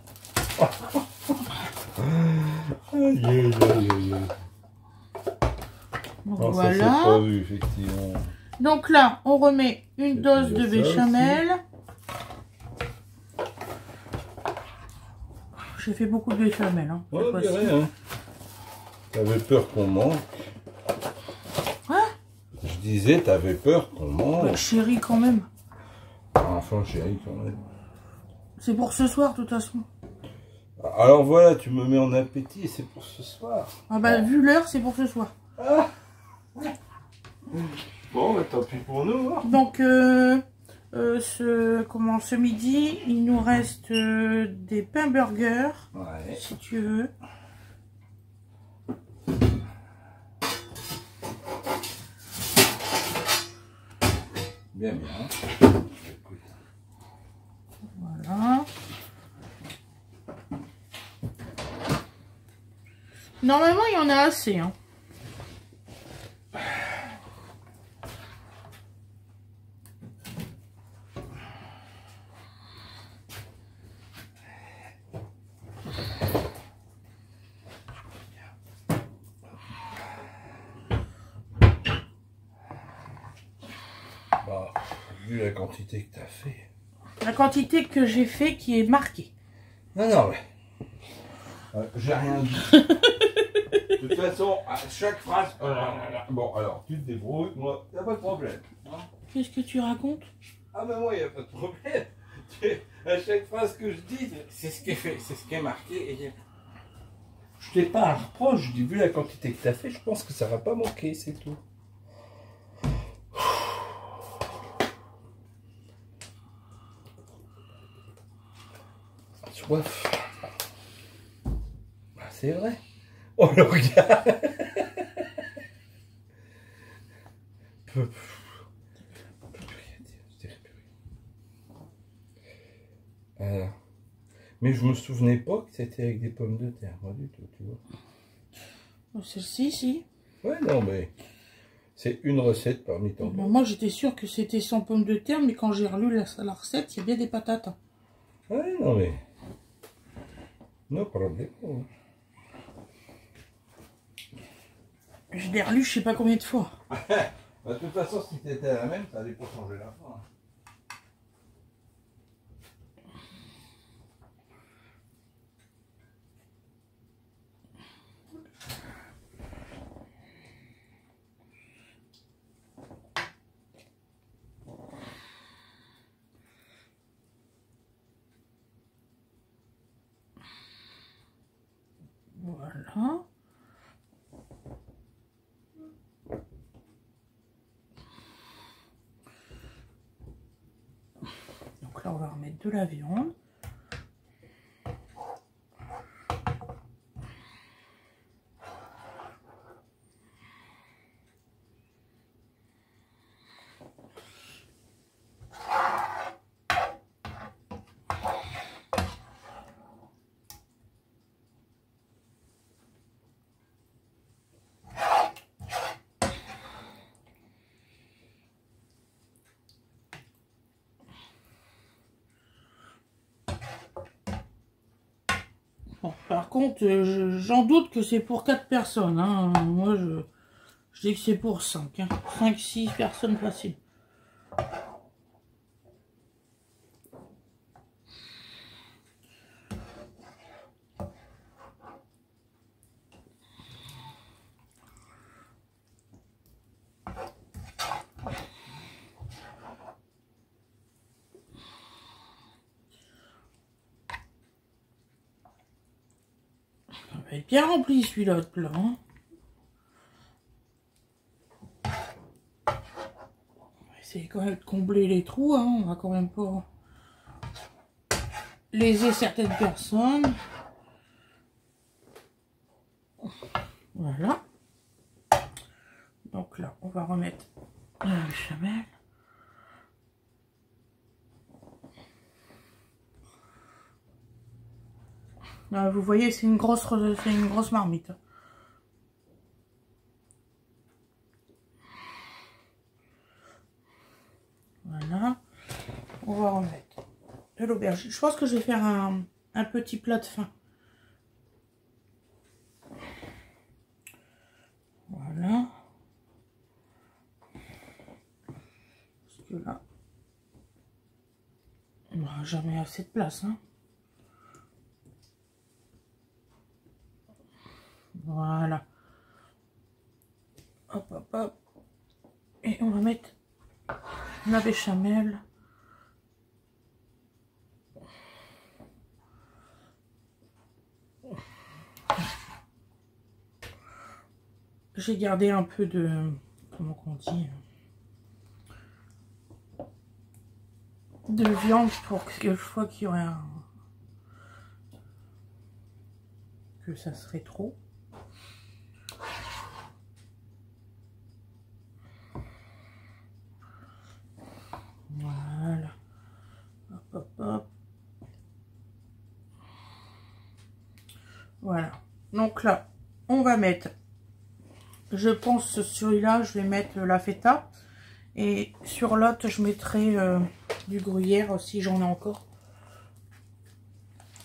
Aïe, aïe, aïe, aïe. Donc, non, voilà. Ça, c'est pas vu, effectivement. Donc là, on remet une dose de béchamel. J'ai fait beaucoup de béchamel. Hein, on dirait, hein. T'avais peur qu'on manque. Hein? Je disais, t'avais peur qu'on mange. Bah, chérie, quand même. Enfin, chérie, quand même. C'est pour ce soir, de toute façon. Alors voilà, tu me mets en appétit et c'est pour ce soir. Ah bah, vu l'heure, c'est pour ce soir. Ah. Bon, bah, tant pis pour nous. Hein. Donc, ce midi, il nous reste des pains burgers, ouais. Si tu veux. Bien, bien. Voilà. Normalement, il y en a assez. Hein. Bah, vu la quantité que tu as fait. La quantité que j'ai fait qui est marquée. Non, non, mais... j'ai rien dit. De toute façon, à chaque phrase... Bon, alors, tu te débrouilles, moi, il n'y a pas de problème. Hein. Qu'est-ce que tu racontes? Ah ben moi, il n'y a pas de problème. À chaque phrase que je dis, c'est ce qui est fait, c'est ce qui est marqué. Et... je t'ai pas un reproche, je dis, vu la quantité que tu as fait, je pense que ça va pas manquer, c'est tout. Soif. C'est vrai. Oh le regarde. peut plus rien dire, je dirais plus rien. Alors. Mais je me souvenais pas que c'était avec des pommes de terre, moi du tout, tu vois. Celle-ci, si. Ouais, non, mais c'est une recette parmi tant d'autres. Moi, j'étais sûre que c'était sans pommes de terre, mais quand j'ai relu la recette, il y a bien des patates. Ouais, non, mais... No problème. Je l'ai relu je sais pas combien de fois. Bah, de toute façon, si t'étais la même, ça allait pas changer la fin. Voilà. Donc là, on va remettre de la viande. Bon, par contre, j'en doute que c'est pour 4 personnes. Hein. Moi, je dis que c'est pour 5. Hein. 5-6 personnes faciles. Ça va être bien rempli celui-là de plat. Hein. On va essayer quand même de combler les trous. Hein. On va quand même pas léser certaines personnes. Voilà. Donc là, on va remettre la béchamel. Là, vous voyez, c'est une grosse marmite. Voilà. On va remettre de l'aubergine. Je pense que je vais faire un petit plat de fin. Voilà. Parce que là, on n'aura jamais assez de place. Hein. Voilà. Hop, hop, hop. Et on va mettre la béchamel. J'ai gardé un peu de... Comment qu'on dit, de viande pour que je vois qu'il y aurait un... que ça serait trop. Voilà. Hop, hop, hop. Voilà. Donc là, on va mettre... Je pense sur celui-là, je vais mettre la feta. Et sur l'autre, je mettrai du gruyère si j'en ai encore.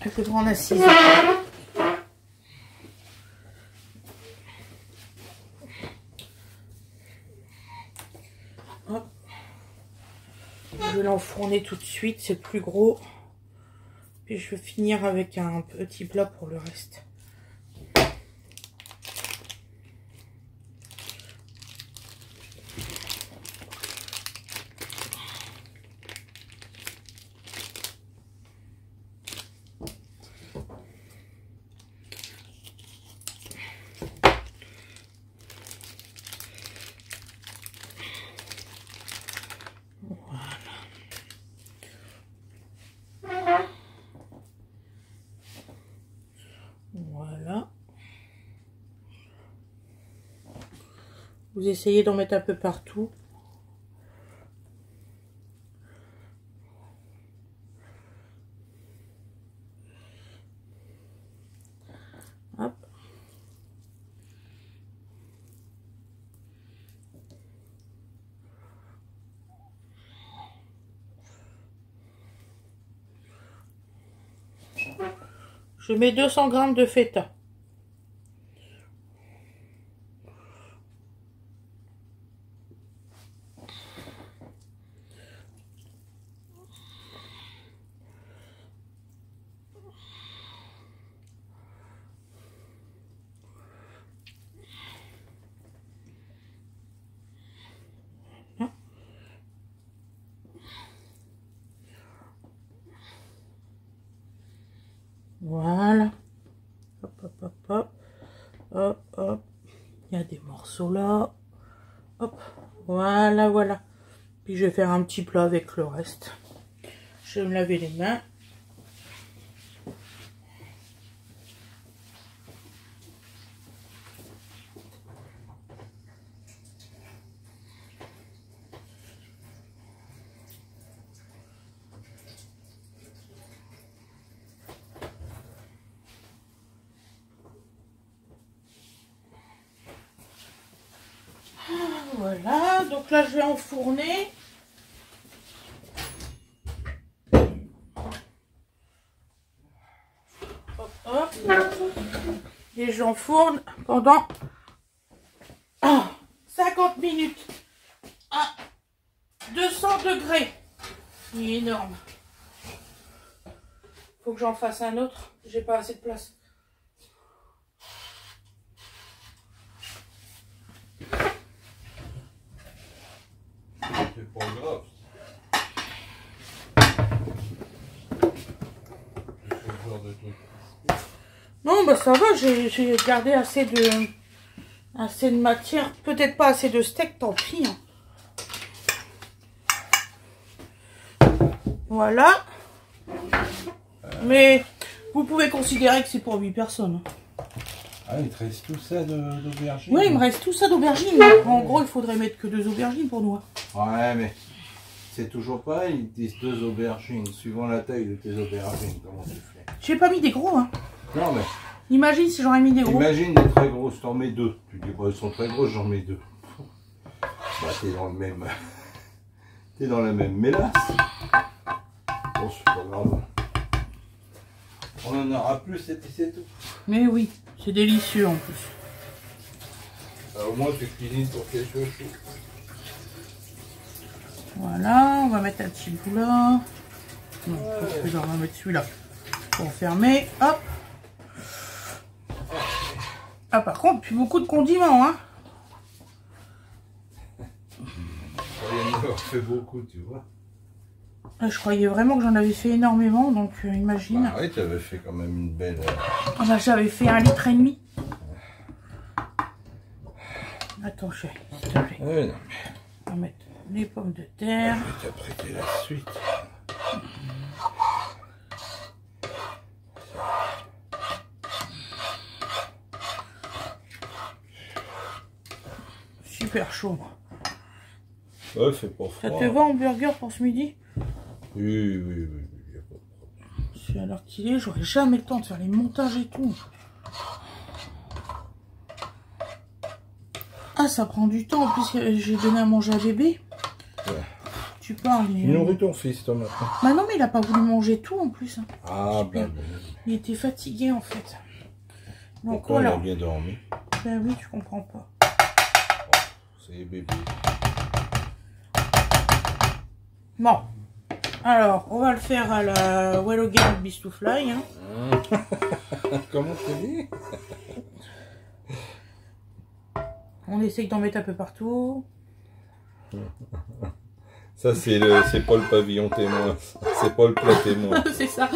Il faudra en assiser. Hop. Je vais l'enfourner tout de suite, c'est plus gros. Puis je vais finir avec un petit plat pour le reste. Voilà. Vous essayez d'en mettre un peu partout. Je mets 200 g de feta. Voilà. Hop, hop, hop, hop. Hop, hop. Il y a des morceaux là. Hop. Voilà, voilà. Puis je vais faire un petit plat avec le reste. Je vais me laver les mains. Voilà, donc là je vais enfourner. Hop, hop. Et j'enfourne pendant 50 minutes à 200 degrés. Il est énorme. Faut que j'en fasse un autre. J'ai pas assez de place. C'est pas grave. C'est ce genre de truc. Non, bah ça va, j'ai gardé assez de matière. Peut-être pas assez de steak, tant pis. Hein. Voilà. Mais vous pouvez considérer que c'est pour 8 personnes. Ah, il te reste tout ça d'aubergines? Oui, il me reste tout ça d'aubergines. En gros, il faudrait mettre que 2 aubergines pour nous. Ouais, mais c'est toujours pareil, ils te disent 2 aubergines, suivant la taille de tes aubergines, comment tu fais? J'ai pas mis des gros, hein. Non, mais Imagine si j'aurais mis des gros. imagine des très grosses, t'en mets 2. Tu dis, bah, elles sont très grosses, j'en mets 2. Bah, t'es dans le même... T'es dans la même mélasse. Bon, c'est pas grave. On en aura plus et puis c'est tout. Mais oui, c'est délicieux en plus. Alors, au moins, tu cuisines pour tes chouchous. Voilà, on va mettre un petit bout là. Non, on va mettre celui-là. Pour fermer, hop. Ah, par contre, plus beaucoup de condiments, hein. Il en fait beaucoup, tu vois. Je croyais vraiment que j'en avais fait énormément, donc imagine. Bah oui, tu avais fait quand même une belle... Ah bah, j'avais fait 1,5 litre. Attends, chérie, s'il te plaît. Ouais, non, On va mettre les pommes de terre. je vais t'apprêter la suite. Super chaud. Ouais, fait pas froid. Ça te va hamburger pour ce midi? Oui, oui, oui, y a pas de problème. C'est à l'heure qu'il est, j'aurai jamais le temps de faire les montages et tout. Ah, ça prend du temps, en plus j'ai donné à manger à bébé. Ouais. Tu parles. Tu nourris ton fils, toi, maintenant. Bah non, mais il a pas voulu manger tout en plus. Hein. Ah, ben, Il était fatigué en fait. Donc pourquoi il voilà. a bien dormi? Ben oui, tu comprends pas. C'est bébé. Bon. Alors, on va le faire à la Well Again Beast to Fly. Hein. Comment tu dis? On essaye d'en mettre un peu partout. Ça, c'est pas le pavillon témoin. C'est pas le plat témoin. C'est ça.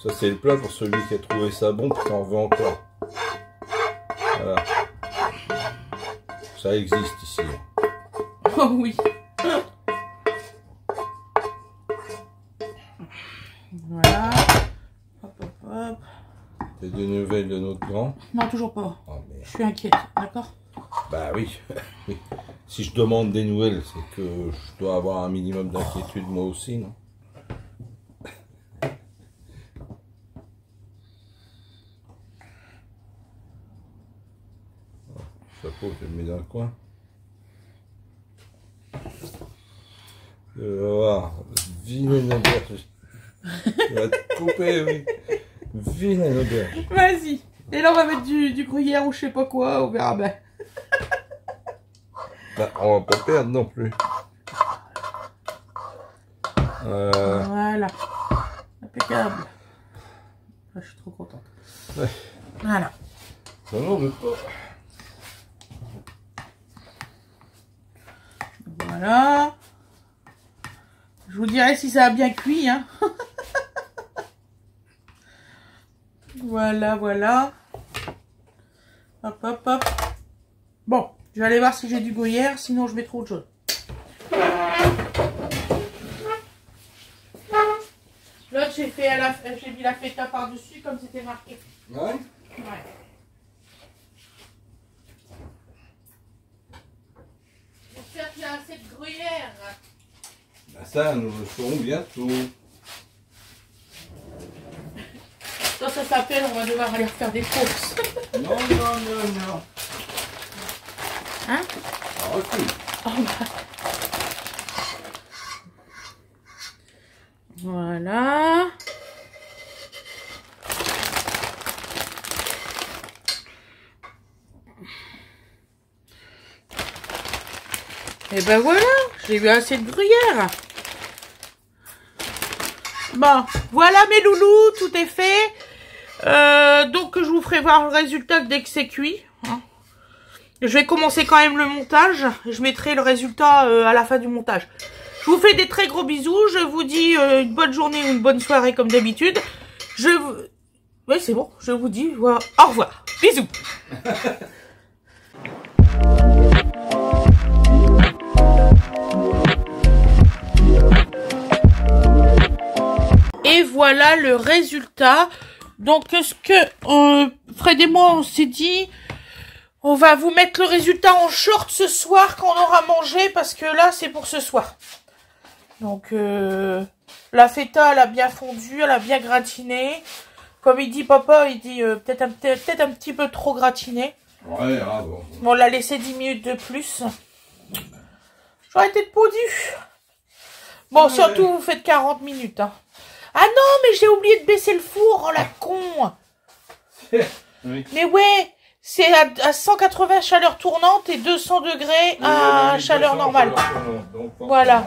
Ça, c'est le plat pour celui qui a trouvé ça bon, puis t'en veux encore. Voilà. Ça existe ici. Oh oui. Voilà. Hop, hop, hop. T'as des nouvelles de notre grand? Non, toujours pas. Oh, merde. Je suis inquiète, d'accord? Bah oui. Oui. Si je demande des nouvelles, c'est que je dois avoir un minimum d'inquiétude moi aussi, non? Chapeau, je le mets dans le coin. Je vais voir. Vilaine aubergine. Tu vas te couper, oui. Vilaine auberge. Vas-y. Et là, on va mettre du gruyère ou je sais pas quoi, on verra bien. Bah, on va pas perdre non plus. Voilà. Impeccable. Ah, je suis trop contente. Ouais. Voilà. Ça n'en doute pas. Voilà. Je vous dirai si ça a bien cuit, hein. Voilà, voilà. Hop, hop, hop. Bon, je vais aller voir si j'ai du gruyère, sinon je mets trop de choses. L'autre, j'ai mis la feta par-dessus comme c'était marqué. Ouais. Ouais. J'espère qu'il y a assez de gruyère. Bah ça, nous le saurons bientôt. Ça s'appelle, on va devoir aller refaire des courses. Non, non, non, non. Hein? Ah, recule. Oh, bah. Voilà. Et ben voilà, j'ai eu assez de gruyère. Bon, voilà mes loulous, tout est fait. Donc je vous ferai voir le résultat dès que c'est cuit. Hein. Je vais commencer quand même le montage. Je mettrai le résultat à la fin du montage. Je vous fais des très gros bisous. Je vous dis une bonne journée ou une bonne soirée comme d'habitude. Oui, c'est bon. Je vous dis au revoir. Bisous. Et voilà le résultat. Donc, ce que Fred et moi, on s'est dit, on va vous mettre le résultat en short ce soir quand on aura mangé, parce que là, c'est pour ce soir. Donc, la feta, elle a bien fondu, elle a bien gratiné. Comme il dit papa, il dit peut-être un petit peu trop gratiné. Ouais, ah bon. On l'a laissé 10 minutes de plus. J'aurais été pondu. Bon, Ouais. surtout, vous faites 40 minutes. Hein. Ah non, mais j'ai oublié de baisser le four, oh la con. Oui. Mais ouais, c'est à 180 chaleur tournante et 200 degrés à chaleur normale. Donc, Voilà.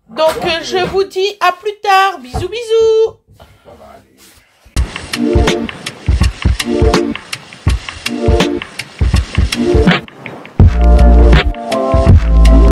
Donc, je vous dis à plus tard. Bisous, bisous.